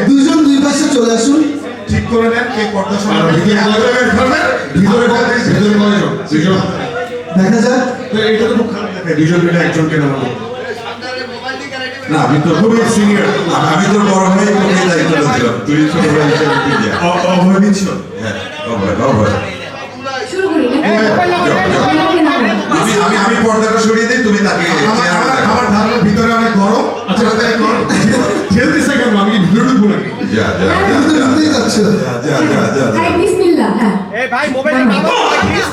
দুজন দুই পাশে চলে আসুন, ঠিক করে নেন কে পর্দা দেখা যাক। এটা তো খুব খারাপ দেখায় দুজন মিলে একজনকে নামানো। না আমি তো খুবই সিনিয়র, আমি তো বড় ভাই, তোকে দায়িত্ব দিলাম, তুই ছোট ভাই হিসেবে তুই যা। অভয় দিচ্ছ? হ্যাঁ অভয় অভয়। শুরু করি আমি পর্দাটা সরিয়ে দিই, তুমি তাকে আমার ধারণা ভিতরে অনেক গরম। আচ্ছা ঠেলতেছে কেন? আমি কি ভিতরে ঢুকবো নাকি? যা যা যা যা যাচ্ছে যা যা যা যা। হ্যাঁ বিসমিল্লাহ। হ্যাঁ এই ভাই মোবাইলটা নামাও প্লিজ।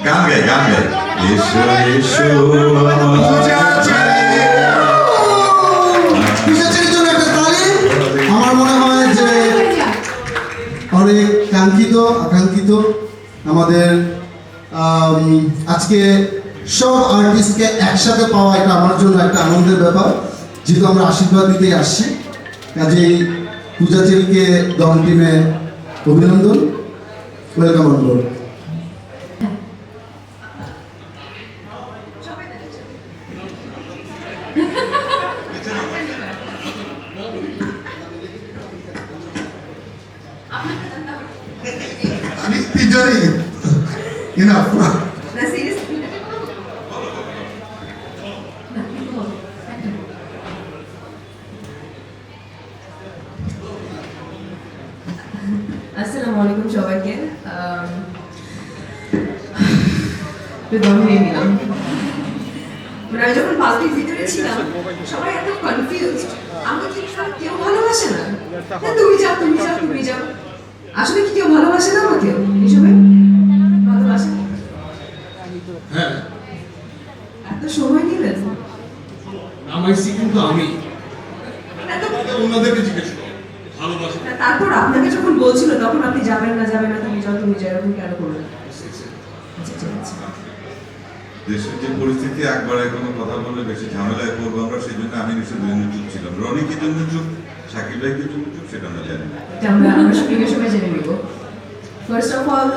গান গাই গান গাই। এসো এসো পিসাচের জন্য একটা তালি। আমার মনে হয় যে অনেক কাঙ্ক্ষিত আকাঙ্ক্ষিত আমাদের আজকে সব আর্টিস্টকে একসাথে পাওয়া, এটা আমার জন্য একটা আনন্দের ব্যাপার, যেহেতু আমরা আশীর্বাদ দিতে আসছি। কাজেই পূজাচেরিকে দল টিমে অভিনন্দন, ওয়েলকাম অন বোর্ড। আমি তিনজনই ইনাফ। না সিরিয়াসলি আসসালামু আলাইকুম সবাইকে। দম নিয়ে নিলাম। মানে আমি যখন পার্টির ভিতরে ছিলাম সবাই এত কনফিউজড, আমাকে কি কেউ ভালোবাসে না? তুমি যাও তুমি যাও তুমি যাও। আসলে কি কেউ ভালোবাসে না আমাকে? হিসেবে ভালোবাসে না? হ্যাঁ এত সময় নিলেন? নামাইছি কিন্তু আমি এত ওনাদেরকে জিজ্ঞেস করো ভালোবাসা। না, তারপর আপনাকে যখন বলছিল তখন আপনি যাবেন না তুমি যাও তুমি যাও, এরকম কেন করলেন? আচ্ছা ঠিক আছে। দেশের যে পরিস্থিতি, একবারে কোনো কথা বললে বেশি ঝামেলায় পড়বো আমরা, সেই জন্য আমি নিশ্চয় দুজনে চুপ ছিলাম। রনি কি জন্য চুপ, শাকিব ভাই কি জন্য চুপ, সেটা আমরা জানি না। এটা আমরা সবাই সবাই জেনে নিব। ফার্স্ট অফ অল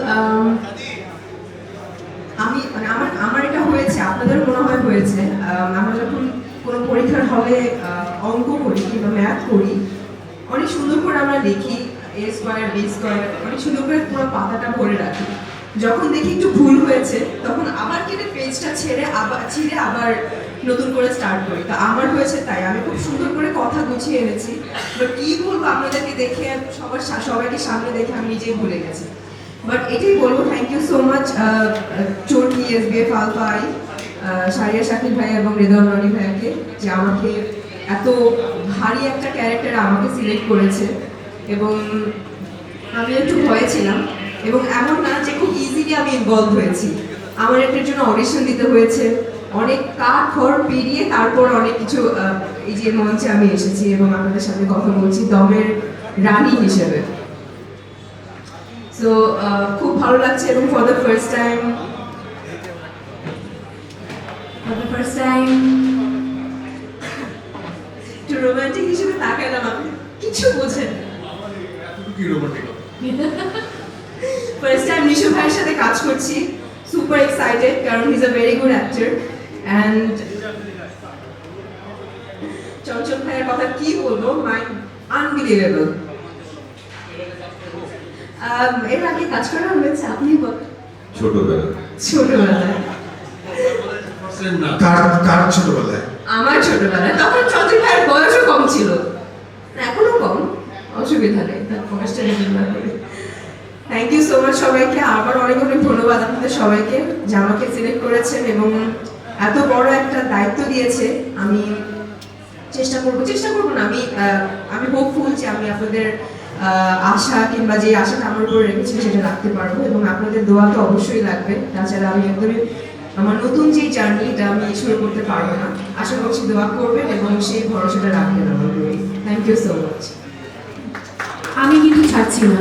আমি মানে আমার এটা হয়েছে, আপনাদের মনে হয় হয়েছে। আমরা যখন কোনো পরীক্ষার হলে অঙ্ক করি কিংবা ম্যাথ করি, অনেক সুন্দর করে আমরা লিখি a স্কয়ার b স্কয়ার, অনেক সুন্দর করে পুরো পাতাটা ভরে রাখি। যখন দেখি একটু ভুল হয়েছে তখন আবার কেটে পেজটা ছিঁড়ে আবার নতুন করে স্টার্ট করি। তো আমার হয়েছে তাই, আমি খুব সুন্দর করে কথা গুছিয়ে এনেছি, বাট কি বলবো আপনাদেরকে দেখে, সবাইকে সামনে দেখে আমি নিজেই ভুলে গেছি। বাট এটাই বলবো, thank you so much Chorki, SBF আলফাই, শারিয়া শাকিব ভাই এবং রেদওয়ান রনি ভাইকে, যে আমাকে এত ভারী একটা ক্যারেক্টার আমাকে সিলেক্ট করেছে। এবং আমি একটু ভয়ে ছিলাম, এবং এমন না যে খুব ইজিলি আমি ইনভলভ হয়েছি। আমার এটার জন্য অডিশন দিতে হয়েছে, অনেক কাঠ খড় পেরিয়ে তারপর অনেক কিছু এই যে মঞ্চে আমি এসেছি এবং আপনাদের সাথে কথা বলছি দমের রানী হিসেবে। সো খুব ভালো লাগছে। এবং ফর দ্য ফার্স্ট টাইম একটু রোমান্টিক হিসেবে তাকালাম, আপনি কিছু বোঝেন না। কি রোমান্টিক? ফার্স্ট টাইম নিশু ভাইয়ের সাথে কাজ করছি, সুপার এক্সাইটেড, কারণ he is a very good actor. And Chanchal ভাইয়ের কথা কি বলবো, আনবিলিভেবল। এর আগে কাজ করা হয়েছে আপনি ছোটবেলায়? কার ছোটবেলায়? আমার ছোটবেলায়, তখন চঞ্চল ভাইয়ের বয়সও কম ছিল, এখনো কম, অসুবিধা নেই, তার প্রকাশটা রিভিল না করে। থ্যাংক ইউ সো মাচ সবাইকে, আবার অনেক অনেক ধন্যবাদ আপনাদের সবাইকে যে আমাকে সিলেক্ট করেছেন এবং এত বড় একটা দায়িত্ব দিয়েছে। আমি চেষ্টা করবো না, আমি হোপফুল যে আমি আপনাদের আশা কিংবা যে আশাটা আমার উপর রেখেছি সেটা রাখতে পারবো, এবং আপনাদের দোয়া তো অবশ্যই লাগবে। তাছাড়া আমি একদমই আমার নতুন যে জার্নিটা আমি শুরু করতে পারবো না। আশা করছি দোয়া করবেন এবং সেই ভরসাটা রাখবেন আমার উপরে। Thank you so much. আমি কিন্তু ছাড়ছি না।